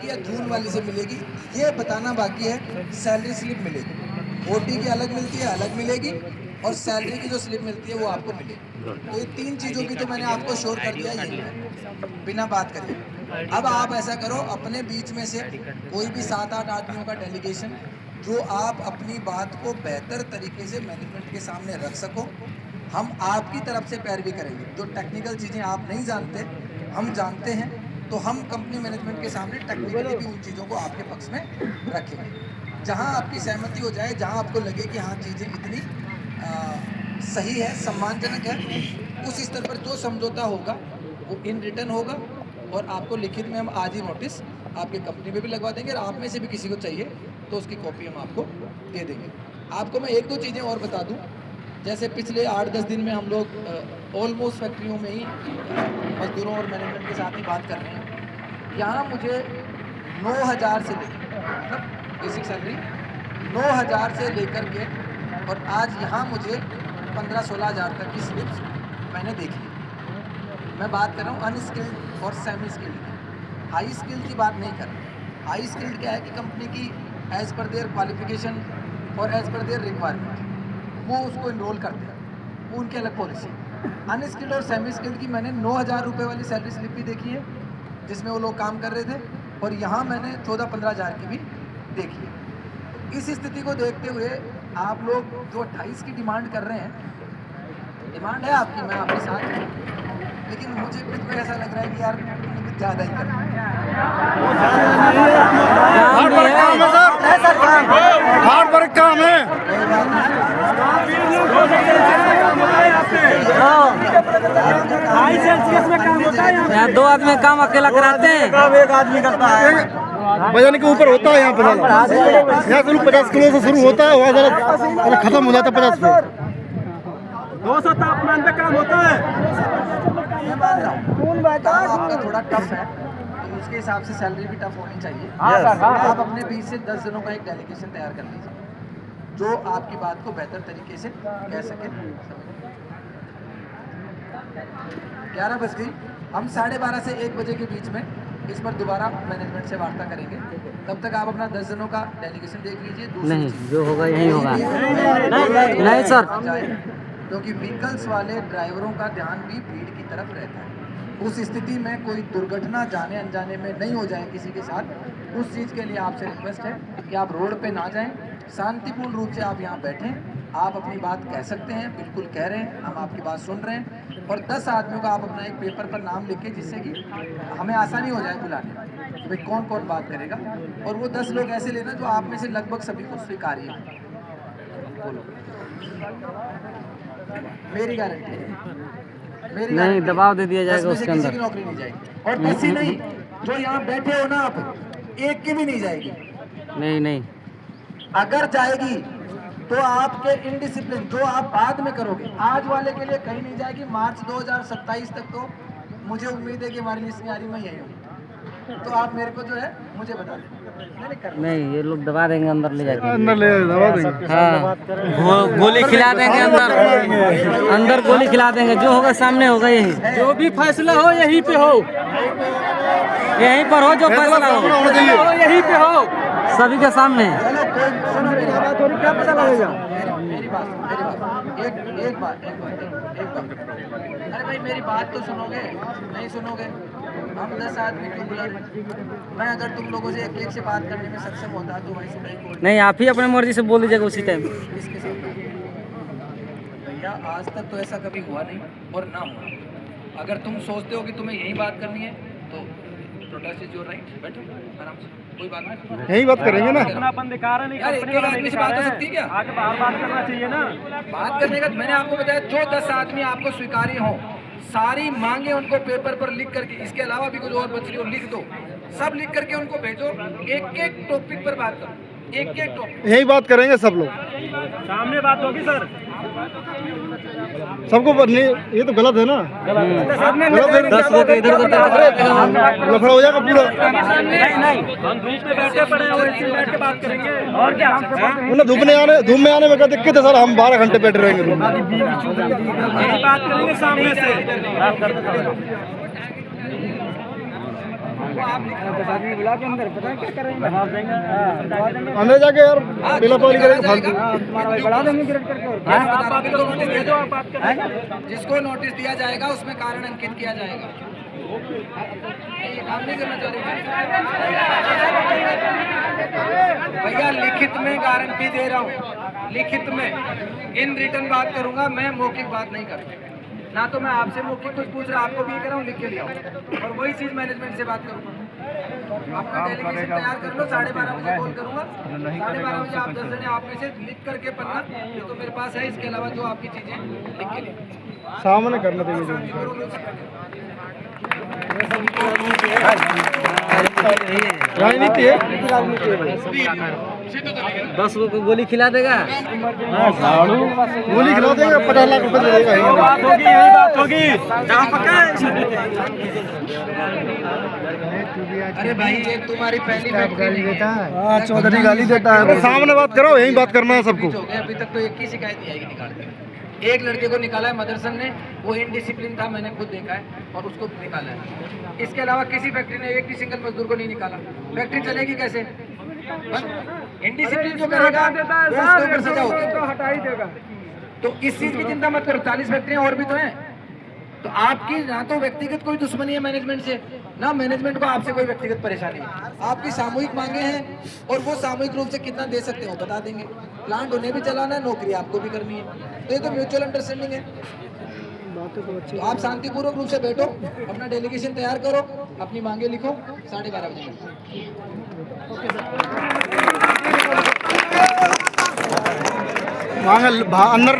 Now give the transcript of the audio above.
मिलेगी या जून वाले से मिलेगी, ये बताना बाकी है। सैलरी स्लिप मिलेगी, ओटी की अलग मिलती है, अलग मिलेगी, और सैलरी की जो स्लिप मिलती है वो आपको मिलेगी। तो ये 3 चीज़ों की तो मैंने आपको श्योर कर दिया यही है, बिना बात करिए। अब आप ऐसा करो, अपने बीच में से कोई भी 7-8 आदमियों का डेलीगेशन, जो आप अपनी बात को बेहतर तरीके से मैनेजमेंट के सामने रख सको। हम आपकी तरफ से पैरवी करेंगे। जो टेक्निकल चीज़ें आप नहीं जानते, हम जानते हैं, तो हम कंपनी मैनेजमेंट के सामने टेक्निकली भी उन चीज़ों को आपके पक्ष में रखेंगे। जहां आपकी सहमति हो जाए, जहां आपको लगे कि हाँ चीज़ें इतनी सही है, सम्मानजनक है, उस स्तर पर जो समझौता होगा वो इन रिटर्न होगा, और आपको लिखित में हम आज ही नोटिस आपकी कंपनी में भी लगवा देंगे, और आप में से भी किसी को चाहिए तो उसकी कॉपी हम आपको दे देंगे। आपको मैं 1-2 चीज़ें और बता दूं। जैसे पिछले 8-10 दिन में हम लोग ऑलमोस्ट फैक्ट्रियों में ही मजदूरों और मैनेजमेंट के साथ ही बात कर रहे हैं। यहाँ मुझे 9,000 से लेकर, मतलब बेसिक सैलरी 9,000 से लेकर के, और आज यहाँ मुझे 15-16 हज़ार तक की स्लिप्स मैंने देखी है। मैं बात कर रहा हूँ अनस्किल्ड और सेमी स्किल्ड की। हाई स्किल्ड की बात नहीं कर रहा। हाई स्किल्ड क्या है कि कंपनी की एज़ पर देयर क्वालिफिकेशन और एज़ पर देयर रिक्वायरमेंट वो उसको इनरोल करते हैं, वो उनकी अलग पॉलिसी है। अनस्किल्ड और सेमी स्किल्ड की मैंने 9,000 रुपये वाली सैलरी स्लिप भी देखी है, जिसमें वो लोग काम कर रहे थे, और यहाँ मैंने 14-15 हज़ार की भी देखी है। इस स्थिति को देखते हुए आप लोग जो 28 की डिमांड कर रहे हैं, डिमांड है आपकी, मैं आपके साथ हूँ, लेकिन मुझे कुछ में ऐसा लग रहा है कि यार कुछ ज़्यादा ही कर हार्ड वर्क काम है। यहाँ 2 आदमी काम अकेला कराते हैं, काम एक आदमी करता है। वजन के ऊपर होता है यहाँ पे, यहाँ शुरू 50 किलो से शुरू होता है, वहाँ जरा खत्म हो जाता है 50 पे। 200 तापमान पे काम होता है। आपका थोड़ा टफ है, तो उसके हिसाब से सैलरी भी टफ होनी चाहिए। आप अपने बीच से 10 जनों का एक डेलीगेशन तैयार कर लीजिए, जो आपकी बात को बेहतर तरीके से कह सके। 11 बज गई, हम 12:30 से 1 बजे के बीच में इस पर दोबारा मैनेजमेंट से वार्ता करेंगे। तब तक आप अपना 10 जनों का डेलीगेशन देख लीजिए। नहीं जो होगा यही होगा। नहीं सर, क्योंकि व्हीकल्स वाले ड्राइवरों का ध्यान भी भीड़ की तरफ रहता है। उस स्थिति में कोई दुर्घटना जाने अनजाने में नहीं हो जाए किसी के साथ, उस चीज़ के लिए आपसे रिक्वेस्ट है कि आप रोड पे ना जाएं, शांतिपूर्ण रूप से आप यहाँ बैठें। आप अपनी बात कह सकते हैं, बिल्कुल कह रहे हैं, हम आपकी बात सुन रहे हैं, और 10 आदमियों का आप अपना एक पेपर पर नाम लिख के, जिससे कि हमें आसानी हो जाए बुलाने में कि भाई कौन कौन बात करेगा, और वो 10 लोग ऐसे लेना जो आप में से लगभग सभी को स्वीकार्य है। बोलो, मेरी गारंटी है, मेरी नहीं दबाव दे दिया जाएगा उसके किसी अंदर। की नौकरी नहीं जाएगी, और 10 ही नहीं, जो यहाँ बैठे हो ना आप, एक की भी नहीं जाएगी। नहीं अगर जाएगी तो आपके इनडिसिप्लिन जो आप बाद में करोगे, आज वाले के लिए कहीं नहीं जाएगी। मार्च 2027 तक तो मुझे उम्मीद है कि हमारी लिस्ट में आ रही, मैं यही हूँ, तो आप मेरे को जो है मुझे बता दें। नहीं, ये लोग दबा देंगे अंदर ले जाके, अंदर ले दबा देंगे। हाँ, गोली खिला देंगे अंदर गोली खिला देंगे। जो होगा सामने होगा, यही जो भी फैसला हो यहीं पे हो, यहीं पर हो, जो फैसला हो यहीं पे हो, सभी के सामने। क्या पता लगेगा? मेरी बात एक बात। अरे भाई मेरी बात तो सुनोगे, नहीं सुनोगे? हम 10 आदमी क्यों बुला रहे? मैं अगर तुम लोगों से एक क्लिक से बात करने में सक्षम होता तो भाई सुप्रीम कोर्ट नहीं, आप ही अपनी मर्जी से बोल दीजिएगा उसी टाइम। इसके साथ भैया आज तक तो ऐसा कभी हुआ नहीं और ना हुआ। अगर तुम सोचते हो कि तुम्हें यही बात करनी है तो प्रोटेस्ट इज योर राइट, बैठो आराम से, कोई बात नहीं, यही बात करेंगे ना। अपनापन दिखा रहा नहीं, यार एक ही आदमी से बात हो सकती है क्या? आगे बाहर बात करना चाहिए ना। बात करने का मैंने आपको बताया, जो 10 आदमी आपको स्वीकार्य हो, सारी मांगे उनको पेपर पर लिख करके, इसके अलावा भी कुछ और बच रही हो लिख दो, सब लिख करके उनको भेजो। एक टॉपिक पर बात करो, एक टॉपिक, यही बात करेंगे सब लोग, सामने बात होगी सर, सबको ये तो गलत है ना। गलत है, 10 लोग इधर लफड़ा हो जाएगा पूरा। नहीं हम धूप में बैठे पड़े हैं और इसी बैठ के बात करेंगे और क्या। उन्हें धूप में आने में क्या दिक्कत है सर? हम 12 घंटे बैठे रहेंगे धूप में। बात करेंगे सामने से। वो आप बुला के अंदर पता है क्या करेंगे अंदर जाके यार पहला पॉली करेंगे फालतू बढ़ा देंगे गिरफ्त करके जिसको नोटिस दिया जाएगा उसमें कारण अंकित किया जाएगा। ये काम नहीं करना चाह रहे भैया, लिखित में गारंटी दे रहा हूँ, लिखित में। इन रिटर्न बात करूंगा मैं, मौखिक बात नहीं करूंगा। ना तो मैं आपसे मौखिक कुछ पूछ रहा, आपको भी ये कराऊं, लिख के लिया और वही चीज मैनेजमेंट से बात करूंगा। आपका डेलीगेशन तैयार कर लो, 12:30 बजे कॉल करूंगा। 12:30 बजे आप 10 जने आप में से लिख करके पन्ना, ये तो मेरे पास है, इसके अलावा जो आपकी चीजें लिख के लिए सामने करना चाहिए राजनीति है। बस वो गोली खिला देगा, गोली खिला देगा, 50 लाख रुपए दे देगा। बात होगी, यही बात होगी। जहाँ पक्का अरे भाई, ये तुम्हारी पहली फैक्ट्री देता है। हाँ, चौधरी गाली देता है। सामने बात करो, यही बात करना है सबको। अभी तक तो एक ही शिकायत नहीं आएगी निकाल के। एक लड़के को निकाला है मदरसन ने, वो इनडिसिप्लिन था, मैंने खुद देखा है, और उसको निकाला है। इसके अलावा किसी फैक्ट्री ने एक भी सिंगल मजदूर को नहीं निकाला। फैक्ट्री चलेगी कैसे? इनडिसिप्लिन जो करेगा वो उसके ऊपर सजा होगी, तो हटा ही देगा। तो इस चीज की चिंता मत करो, 40 फैक्ट्रियां और भी तो हैं। तो आपकी ना तो व्यक्तिगत कोई दुश्मनी है मैनेजमेंट से, ना मैनेजमेंट को आपसे कोई व्यक्तिगत परेशानी है। आपकी सामूहिक मांगे हैं, और वो सामूहिक रूप से कितना दे सकते हो बता देंगे। प्लांट उन्हें भी चलाना है, नौकरी आपको भी करनी है, तो ये तो म्यूचुअल अंडरस्टैंडिंग है। तो आप शांतिपूर्वक रूप से बैठो, अपना डेलीगेशन तैयार करो, अपनी मांगे लिखो, 12:30 बजे। अंदर